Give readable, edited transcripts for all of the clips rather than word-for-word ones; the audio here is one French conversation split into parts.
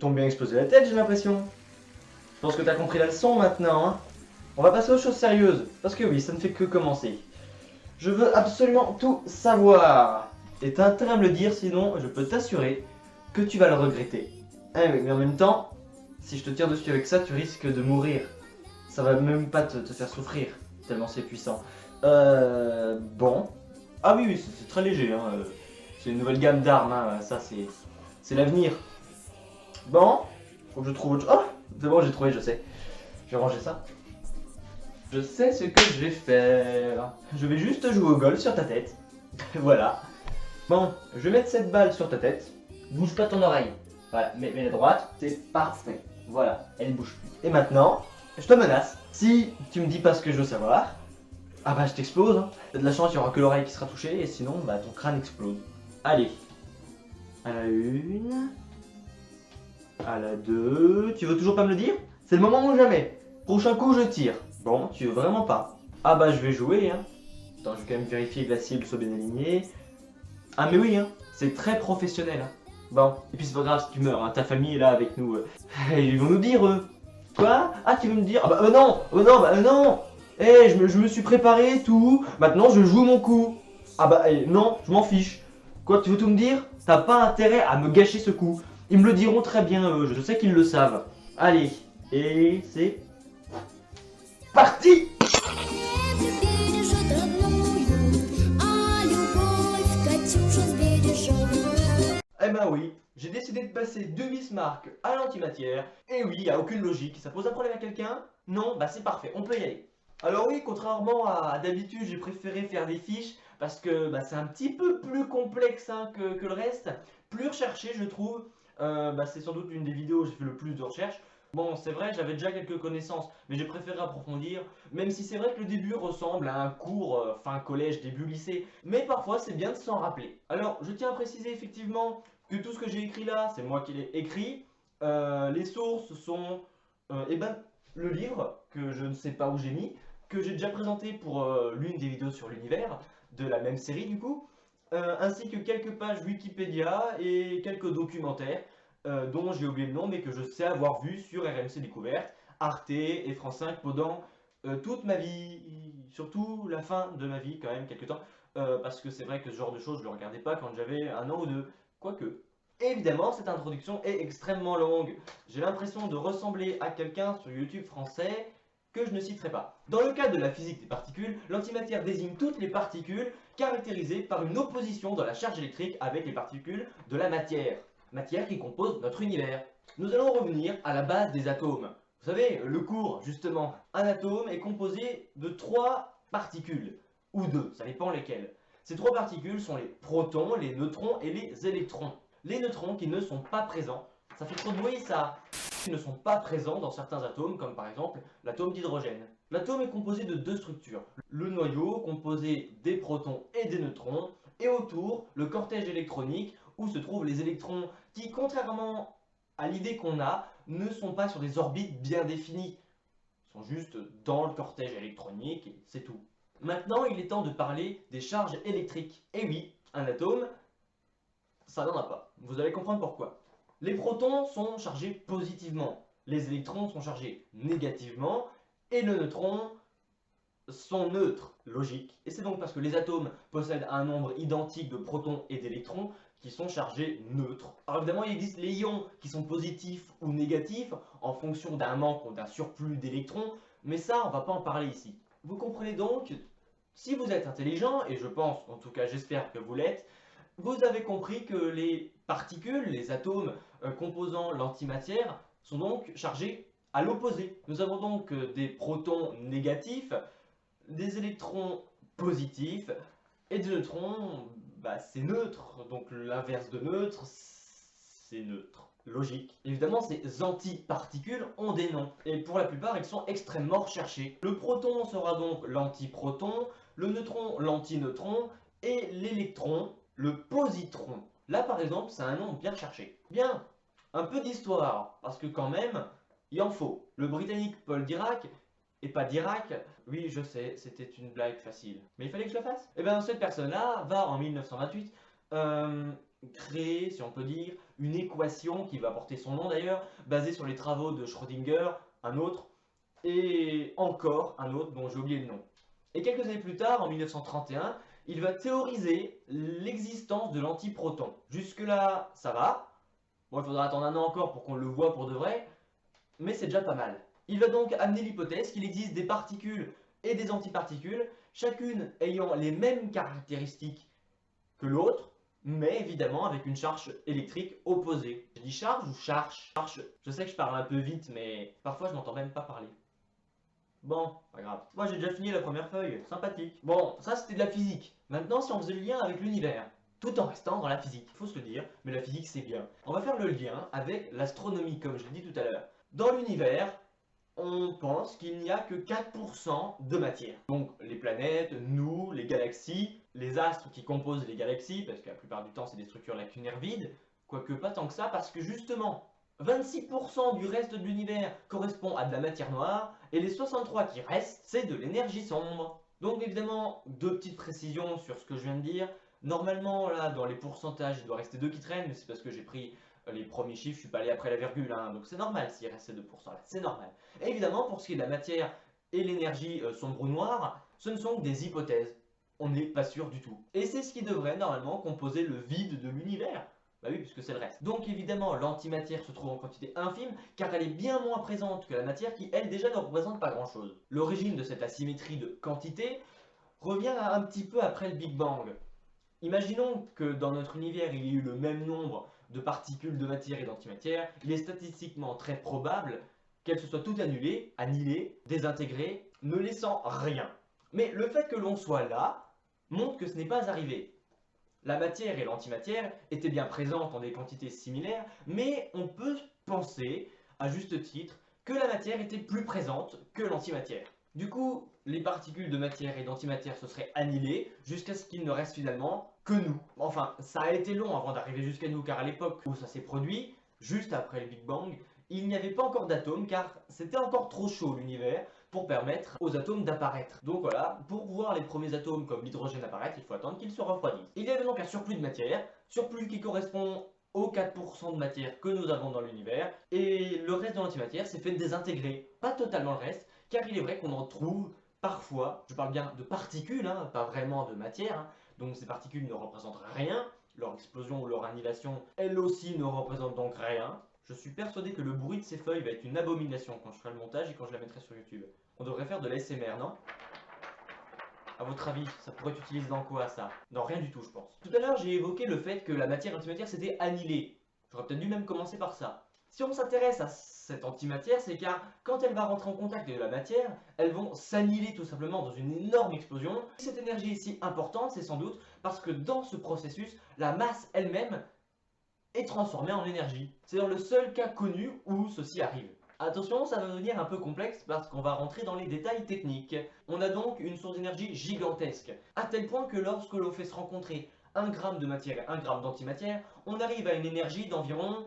t'ont bien explosé la tête, j'ai l'impression. Je pense que t'as compris la leçon maintenant, hein. On va passer aux choses sérieuses, parce que oui, ça ne fait que commencer. Je veux absolument tout savoir. Et t'as intérêt à me le dire, sinon je peux t'assurer que tu vas le regretter. Eh oui, mais en même temps, si je te tire dessus avec ça, tu risques de mourir. Ça va même pas te faire souffrir, tellement c'est puissant. Bon. Ah oui, oui, c'est très léger, hein. C'est une nouvelle gamme d'armes, hein. Ça c'est l'avenir. Bon, faut que je trouve autre chose. Oh, c'est bon, j'ai trouvé, je sais. Je vais ranger ça. Je sais ce que je vais faire. Je vais juste jouer au golf sur ta tête. Voilà. Bon, je vais mettre cette balle sur ta tête. Bouge pas ton oreille. Voilà, mets la droite, c'est parfait. Voilà, elle bouge plus. Et maintenant, je te menace. Si tu me dis pas ce que je veux savoir, ah bah je t'explose. Hein. T'as de la chance, il y aura que l'oreille qui sera touchée, et sinon, bah ton crâne explose. Allez. À la une. À la 2. Tu veux toujours pas me le dire? C'est le moment ou jamais. Prochain coup, je tire. Bon, tu veux vraiment pas. Ah bah je vais jouer, hein. Attends, je vais quand même vérifier que la cible soit bien alignée. Ah mais oui, hein, c'est très professionnel. Hein. Bon, et puis c'est pas grave si tu meurs, hein. Ta famille est là avec nous. Ils vont nous dire, eux. Quoi? Ah, tu veux me dire? Ah bah non, non, bah non. Eh, je me suis préparé, tout. Maintenant, je joue mon coup. Ah bah non, je m'en fiche. Quoi, tu veux tout me dire? T'as pas intérêt à me gâcher ce coup. Ils me le diront très bien, eux. Je sais qu'ils le savent. Allez, et c'est parti! Eh ben oui, j'ai décidé de passer de Bismarck à l'antimatière. Et oui, il n'y a aucune logique. Ça pose un problème à quelqu'un? Non? Bah c'est parfait, on peut y aller. Alors oui, contrairement à d'habitude, j'ai préféré faire des fiches parce que bah, c'est un petit peu plus complexe hein, que le reste. Plus recherché, je trouve. Bah, c'est sans doute une des vidéos où j'ai fait le plus de recherches. Bon, c'est vrai, j'avais déjà quelques connaissances, mais j'ai préféré approfondir, même si c'est vrai que le début ressemble à un cours fin collège, début lycée, mais parfois c'est bien de s'en rappeler. Alors, je tiens à préciser effectivement que tout ce que j'ai écrit là, c'est moi qui l'ai écrit. Les sources sont eh ben, le livre, que je ne sais pas où j'ai mis, que j'ai déjà présenté pour l'une des vidéos sur l'univers, de la même série du coup, ainsi que quelques pages Wikipédia et quelques documentaires dont j'ai oublié le nom, mais que je sais avoir vu sur RMC Découverte, Arte et France 5 pendant toute ma vie, surtout la fin de ma vie quand même, quelques temps, parce que c'est vrai que ce genre de choses, je ne le regardais pas quand j'avais un an ou deux, quoique. Évidemment, cette introduction est extrêmement longue. J'ai l'impression de ressembler à quelqu'un sur YouTube français que je ne citerai pas. Dans le cas de la physique des particules, l'antimatière désigne toutes les particules caractérisées par une opposition dans la charge électrique avec les particules de la matière qui compose notre univers. Nous allons revenir à la base des atomes. Vous savez, le cours, justement. Un atome est composé de 3 particules, ou 2, ça dépend lesquelles. Ces 3 particules sont les protons, les neutrons et les électrons. Les neutrons qui ne sont pas présents, ça fait trop de bruit ça, qui ne sont pas présents dans certains atomes, comme par exemple l'atome d'hydrogène. L'atome est composé de 2 structures. Le noyau, composé des protons et des neutrons, et autour, le cortège électronique, où se trouvent les électrons qui, contrairement à l'idée qu'on a, ne sont pas sur des orbites bien définies. Ils sont juste dans le cortège électronique et c'est tout. Maintenant, il est temps de parler des charges électriques. Et oui, un atome, ça n'en a pas. Vous allez comprendre pourquoi. Les protons sont chargés positivement, les électrons sont chargés négativement, et les neutrons sont neutres, logique. Et c'est donc parce que les atomes possèdent un nombre identique de protons et d'électrons qui sont chargés neutres. Alors évidemment, il existe les ions qui sont positifs ou négatifs en fonction d'un manque ou d'un surplus d'électrons, mais ça, on ne va pas en parler ici. Vous comprenez donc, si vous êtes intelligent, et je pense, en tout cas j'espère que vous l'êtes, vous avez compris que les particules, les atomes composant l'antimatière, sont donc chargés à l'opposé. Nous avons donc des protons négatifs, des électrons positifs, et des neutrons, bah, c'est neutre. Donc l'inverse de neutre, c'est neutre. Logique. Évidemment, ces antiparticules ont des noms, et pour la plupart, ils sont extrêmement recherchés. Le proton sera donc l'antiproton, le neutron l'antineutron, et l'électron le positron. Là, par exemple, c'est un nom bien cherché. Bien, un peu d'histoire, parce que quand même, il en faut. Le Britannique Paul Dirac, et pas Dirac, oui, je sais, c'était une blague facile. Mais il fallait que je la fasse. Et bien, cette personne-là va en 1928 créé, si on peut dire, une équation qui va porter son nom d'ailleurs, basée sur les travaux de Schrödinger, un autre, et encore un autre dont j'ai oublié le nom. Et quelques années plus tard, en 1931, il va théoriser l'existence de l'antiproton. Jusque-là, ça va. Bon, il faudra attendre un an encore pour qu'on le voit pour de vrai, mais c'est déjà pas mal. Il va donc amener l'hypothèse qu'il existe des particules et des antiparticules, chacune ayant les mêmes caractéristiques que l'autre, mais évidemment avec une charge électrique opposée. Je dis charge ou charge? Charge. Je sais que je parle un peu vite, mais parfois je n'entends même pas parler. Bon, pas grave. Moi j'ai déjà fini la première feuille, sympathique. Bon, ça c'était de la physique. Maintenant si on faisait le lien avec l'univers, tout en restant dans la physique, faut se le dire, mais la physique c'est bien. On va faire le lien avec l'astronomie comme je l'ai dit tout à l'heure. Dans l'univers, on pense qu'il n'y a que 4% de matière. Donc les planètes, nous, les galaxies, les astres qui composent les galaxies, parce que la plupart du temps c'est des structures lacunaires vides, quoique pas tant que ça, parce que justement, 26% du reste de l'univers correspond à de la matière noire, et les 63 qui restent, c'est de l'énergie sombre. Donc évidemment, deux petites précisions sur ce que je viens de dire. Normalement, là, dans les pourcentages, il doit rester 2 qui traînent, mais c'est parce que j'ai pris les premiers chiffres, je suis pas allé après la virgule, hein, donc c'est normal s'il reste ces 2% là, c'est normal. Et évidemment, pour ce qui est de la matière et l'énergie sombre ou noire, ce ne sont que des hypothèses. On n'est pas sûr du tout. Et c'est ce qui devrait normalement composer le vide de l'univers. Bah oui, puisque c'est le reste. Donc évidemment, l'antimatière se trouve en quantité infime, car elle est bien moins présente que la matière qui, elle, déjà ne représente pas grand-chose. L'origine de cette asymétrie de quantité revient à un petit peu après le Big Bang. Imaginons que dans notre univers, il y ait eu le même nombre de particules de matière et d'antimatière, il est statistiquement très probable qu'elles se soient toutes annihilées, désintégrées, ne laissant rien. Mais le fait que l'on soit là montre que ce n'est pas arrivé. La matière et l'antimatière étaient bien présentes en des quantités similaires, mais on peut penser, à juste titre, que la matière était plus présente que l'antimatière. Du coup, les particules de matière et d'antimatière se seraient annihilées jusqu'à ce qu'il ne reste finalement que nous. Enfin, ça a été long avant d'arriver jusqu'à nous, car à l'époque où ça s'est produit, juste après le Big Bang, il n'y avait pas encore d'atomes, car c'était encore trop chaud l'univers pour permettre aux atomes d'apparaître. Donc voilà, pour voir les premiers atomes comme l'hydrogène apparaître, il faut attendre qu'ils se refroidissent. Il y avait donc un surplus de matière, surplus qui correspond aux 4% de matière que nous avons dans l'univers, et le reste de l'antimatière s'est fait désintégrer. Pas totalement le reste, car il est vrai qu'on en trouve parfois, je parle bien de particules, hein, pas vraiment de matière, hein, donc ces particules ne représentent rien, leur explosion ou leur annihilation, elle aussi ne représente donc rien. Je suis persuadé que le bruit de ces feuilles va être une abomination quand je ferai le montage et quand je la mettrai sur YouTube. On devrait faire de l'ASMR, non? A votre avis, ça pourrait être utilisé dans quoi ça? Dans rien du tout, je pense. Tout à l'heure, j'ai évoqué le fait que la matière et l'antimatière s'étaient annihilées. J'aurais peut-être dû même commencer par ça. Si on s'intéresse à cette antimatière, c'est car quand elle va rentrer en contact avec la matière, elles vont s'annihiler tout simplement dans une énorme explosion. Cette énergie est si importante, c'est sans doute parce que dans ce processus, la masse elle-même est transformée en énergie. C'est dans le seul cas connu où ceci arrive. Attention, ça va devenir un peu complexe parce qu'on va rentrer dans les détails techniques. On a donc une source d'énergie gigantesque, à tel point que lorsque l'on fait se rencontrer 1 gramme de matière et 1 gramme d'antimatière, on arrive à une énergie d'environ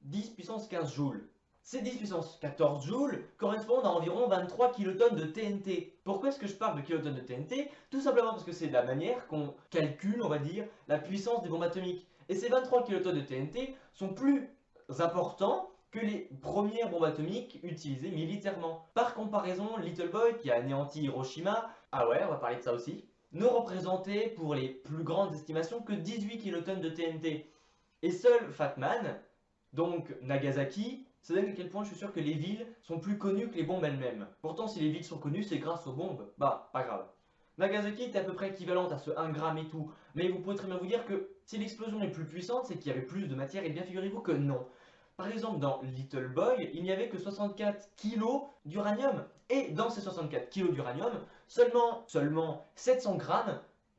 10 puissance 15 joules. Ces 10 puissance 14 joules correspondent à environ 23 kilotonnes de TNT. Pourquoi est-ce que je parle de kilotonnes de TNT? Tout simplement parce que c'est la manière qu'on calcule, on va dire, la puissance des bombes atomiques. Et ces 23 kilotonnes de TNT sont plus importants que les premières bombes atomiques utilisées militairement. Par comparaison, Little Boy, qui a anéanti Hiroshima, ah ouais, on va parler de ça aussi, ne représentait pour les plus grandes estimations que 18 kilotonnes de TNT. Et seul Fat Man, donc Nagasaki, ça donne à quel point je suis sûr que les villes sont plus connues que les bombes elles-mêmes. Pourtant, si les villes sont connues, c'est grâce aux bombes. Bah, pas grave. Nagasaki était à peu près équivalente à ce 1 gramme et tout, mais vous pouvez très bien vous dire que si l'explosion est plus puissante, c'est qu'il y avait plus de matière, et bien figurez-vous que non. Par exemple, dans Little Boy, il n'y avait que 64 kg d'uranium, et dans ces 64 kg d'uranium, seulement 700 grammes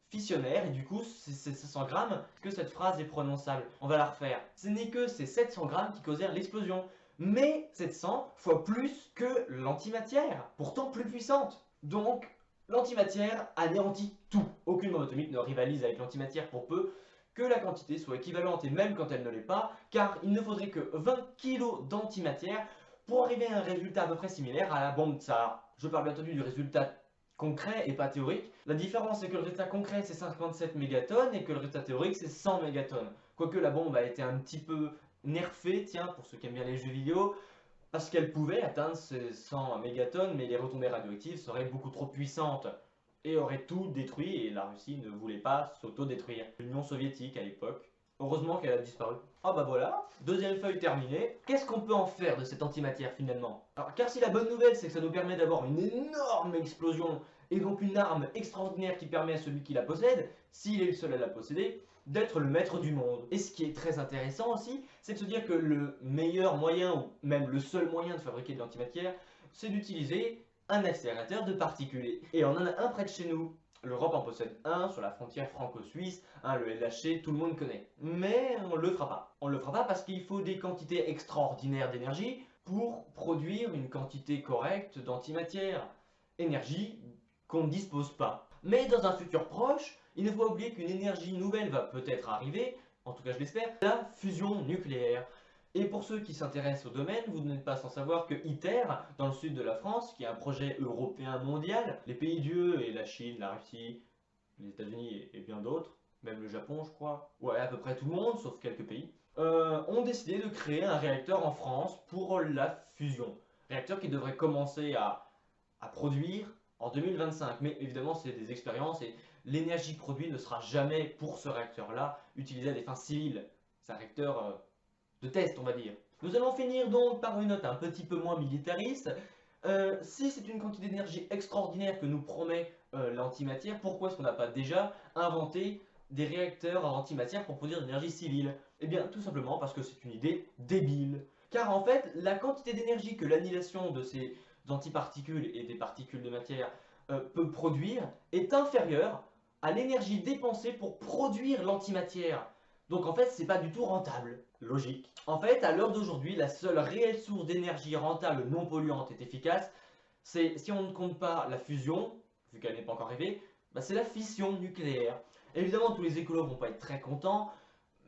fissionnaire, et du coup c'est 700 grammes que cette phrase est prononçable. On va la refaire. Ce n'est que ces 700 grammes qui causèrent l'explosion, mais 700 fois plus que l'antimatière, pourtant plus puissante. Donc l'antimatière anéantit tout. Aucune bombe atomique ne rivalise avec l'antimatière pour peu que la quantité soit équivalente, et même quand elle ne l'est pas, car il ne faudrait que 20 kg d'antimatière pour arriver à un résultat à peu près similaire à la bombe tsar. Je parle bien entendu du résultat concret et pas théorique. La différence c'est que le résultat concret c'est 57 mégatonnes et que le résultat théorique c'est 100 mégatonnes. Quoique la bombe a été un petit peu nerfée, tiens, pour ceux qui aiment bien les jeux vidéo, parce qu'elle pouvait atteindre ces 100 mégatonnes, mais les retombées radioactives seraient beaucoup trop puissantes et auraient tout détruit, et la Russie ne voulait pas s'auto-détruire. L'Union soviétique à l'époque, heureusement qu'elle a disparu. Ah bah voilà, deuxième feuille terminée. Qu'est-ce qu'on peut en faire de cette antimatière finalement? Alors, car si la bonne nouvelle c'est que ça nous permet d'avoir une énorme explosion, et donc une arme extraordinaire qui permet à celui qui la possède, s'il est le seul à la posséder, d'être le maître du monde. Et ce qui est très intéressant aussi, c'est de se dire que le meilleur moyen, ou même le seul moyen de fabriquer de l'antimatière, c'est d'utiliser un accélérateur de particules. Et on en a un près de chez nous. L'Europe en possède un sur la frontière franco-suisse, le LHC, tout le monde connaît. Mais on ne le fera pas. On ne le fera pas parce qu'il faut des quantités extraordinaires d'énergie pour produire une quantité correcte d'antimatière. Énergie qu'on ne dispose pas. Mais dans un futur proche, il ne faut pas oublier qu'une énergie nouvelle va peut-être arriver, en tout cas je l'espère, la fusion nucléaire. Et pour ceux qui s'intéressent au domaine, vous n'êtes pas sans savoir que ITER, dans le sud de la France, qui est un projet européen mondial, les pays dieux et la Chine, la Russie, les États-Unis et bien d'autres, même le Japon je crois, ouais à peu près tout le monde, sauf quelques pays, ont décidé de créer un réacteur en France pour la fusion. Réacteur qui devrait commencer à produire en 2025. Mais évidemment, c'est des expériences et l'énergie produite ne sera jamais pour ce réacteur-là utilisée à des fins civiles. C'est un réacteur de test, on va dire. Nous allons finir donc par une note un petit peu moins militariste. Si c'est une quantité d'énergie extraordinaire que nous promet l'antimatière, pourquoi est-ce qu'on n'a pas déjà inventé des réacteurs à antimatière pour produire de l'énergie civile? Eh bien, tout simplement parce que c'est une idée débile. Car en fait, la quantité d'énergie que l'annihilation de ces antiparticules et des particules de matière peut produire est inférieure à l'énergie dépensée pour produire l'antimatière. Donc en fait, c'est pas du tout rentable. Logique. En fait, à l'heure d'aujourd'hui, la seule réelle source d'énergie rentable non polluante et efficace, c'est, si on ne compte pas la fusion, vu qu'elle n'est pas encore arrivée, bah, c'est la fission nucléaire. Évidemment, tous les écolos vont pas être très contents,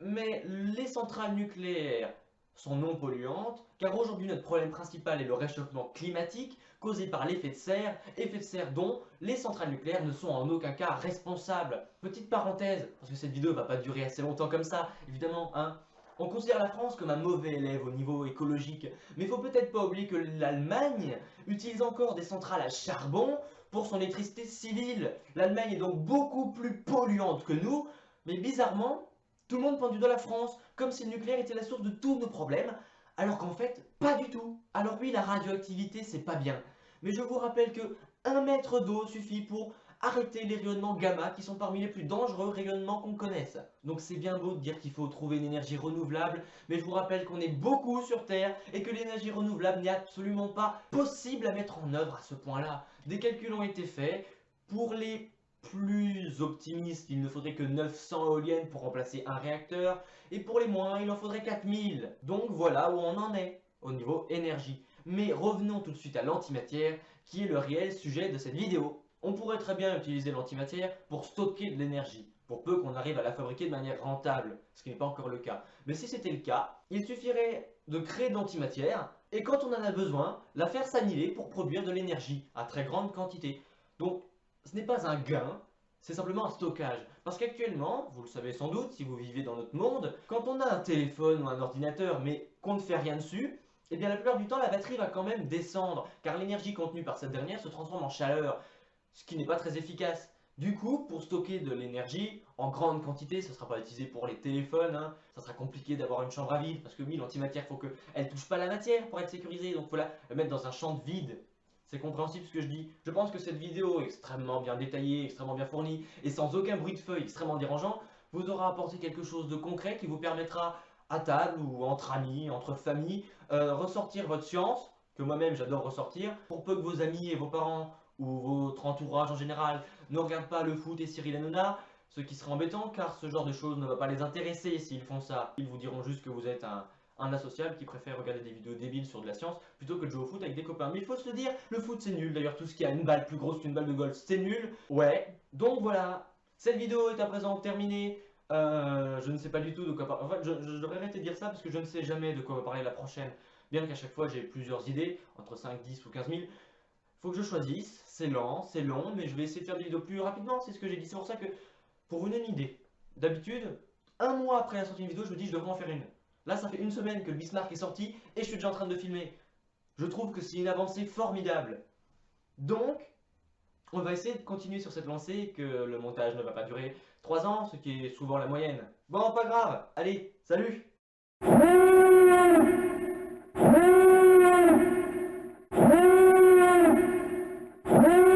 mais les centrales nucléaires sont non polluantes, car aujourd'hui notre problème principal est le réchauffement climatique causé par l'effet de serre dont les centrales nucléaires ne sont en aucun cas responsables. Petite parenthèse, parce que cette vidéo va pas durer assez longtemps comme ça, évidemment, hein. On considère la France comme un mauvais élève au niveau écologique, mais il faut peut-être pas oublier que l'Allemagne utilise encore des centrales à charbon pour son électricité civile. L'Allemagne est donc beaucoup plus polluante que nous, mais bizarrement, tout le monde pointe du doigt la France, comme si le nucléaire était la source de tous nos problèmes, alors qu'en fait, pas du tout. Alors oui, la radioactivité, c'est pas bien. Mais je vous rappelle que 1 mètre d'eau suffit pour arrêter les rayonnements gamma qui sont parmi les plus dangereux rayonnements qu'on connaisse. Donc c'est bien beau de dire qu'il faut trouver une énergie renouvelable, mais je vous rappelle qu'on est beaucoup sur Terre et que l'énergie renouvelable n'est absolument pas possible à mettre en œuvre à ce point-là. Des calculs ont été faits. Pour les plus optimistes, il ne faudrait que 900 éoliennes pour remplacer un réacteur, et pour les moins, il en faudrait 4000. Donc voilà où on en est au niveau énergie. Mais revenons tout de suite à l'antimatière, qui est le réel sujet de cette vidéo. On pourrait très bien utiliser l'antimatière pour stocker de l'énergie, pour peu qu'on arrive à la fabriquer de manière rentable, ce qui n'est pas encore le cas. Mais si c'était le cas, il suffirait de créer de l'antimatière, et quand on en a besoin, la faire s'annihiler pour produire de l'énergie à très grande quantité. Donc ce n'est pas un gain, c'est simplement un stockage. Parce qu'actuellement, vous le savez sans doute si vous vivez dans notre monde, quand on a un téléphone ou un ordinateur mais qu'on ne fait rien dessus, eh bien la plupart du temps la batterie va quand même descendre, car l'énergie contenue par cette dernière se transforme en chaleur, ce qui n'est pas très efficace. Du coup, pour stocker de l'énergie en grande quantité, ça ne sera pas utilisé pour les téléphones, hein, ça sera compliqué d'avoir une chambre à vide, parce que oui, l'antimatière, il faut qu'elle ne touche pas la matière pour être sécurisée, donc il faut la mettre dans un champ de vide. C'est compréhensible ce que je dis. Je pense que cette vidéo extrêmement bien détaillée, extrêmement bien fournie, et sans aucun bruit de feuille extrêmement dérangeant, vous aura apporté quelque chose de concret qui vous permettra, à table ou entre amis, entre familles, ressortir votre science, que moi-même j'adore ressortir, pour peu que vos amis et vos parents ou votre entourage en général ne regardent pas le foot et Cyril Hanouna, ce qui serait embêtant car ce genre de choses ne va pas les intéresser s'ils font ça. Ils vous diront juste que vous êtes un asocial qui préfère regarder des vidéos débiles sur de la science plutôt que de jouer au foot avec des copains. Mais il faut se le dire, le foot c'est nul. D'ailleurs, tout ce qui a une balle plus grosse qu'une balle de golf, c'est nul. Ouais. Donc voilà, cette vidéo est à présent terminée. Je ne sais pas du tout de quoi parler. Enfin, je devrais arrêter de dire ça parce que je ne sais jamais de quoi va parler la prochaine. Bien qu'à chaque fois j'ai plusieurs idées, entre 5, 10 ou 15 000. Faut que je choisisse, c'est lent, c'est long, mais je vais essayer de faire des vidéos plus rapidement, c'est ce que j'ai dit. C'est pour ça que, pour vous donner une idée, d'habitude, Un mois après la sortie d'une vidéo, je me dis je devrais en faire une. Là, ça fait une semaine que le Bismarck est sorti et je suis déjà en train de filmer. Je trouve que c'est une avancée formidable. Donc, on va essayer de continuer sur cette lancée, que le montage ne va pas durer 3 ans, ce qui est souvent la moyenne. Bon, pas grave, allez, salut!